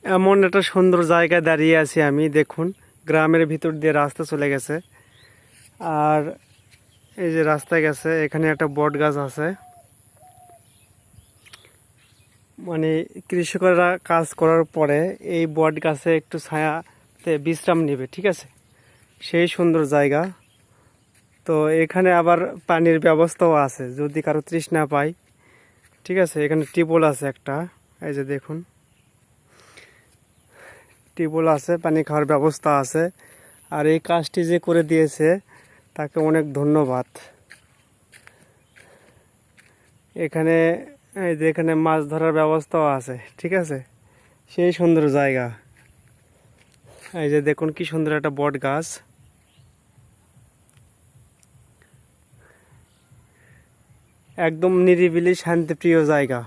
এমন একটা সুন্দর জায়গায় দাঁড়িয়ে আছি আমি, দেখুন গ্রামের ভিতর দিয়ে রাস্তা চলে গেছে। আর এই যে রাস্তা গেছে, এখানে একটা বট গাছ আছে। মানে কৃষকরা কাজ করার পরে এই বট গাছে একটু ছায়াতে বিশ্রাম নেবে, ঠিক আছে। সেই সুন্দর জায়গা। তো এখানে আবার পানির ব্যবস্থাও আছে যদি কারো তৃষ্ণা পায়, ঠিক আছে। এখানে টিউবওয়েল আছে একটা, এই যে দেখুন টিউবওয়েল আছে, পানি খাওয়ার ব্যবস্থা আছে। আর এই কাজটি যে করে দিয়েছে তাকে অনেক ধন্যবাদ। এখানে এই যে এখানে মাছ ধরার ব্যবস্থাও আছে, ঠিক আছে। সেই সুন্দর জায়গা। এই যে দেখুন কি সুন্দর একটা বট গাছ। একদম নিরিবিলি শান্তিপ্রিয় জায়গা।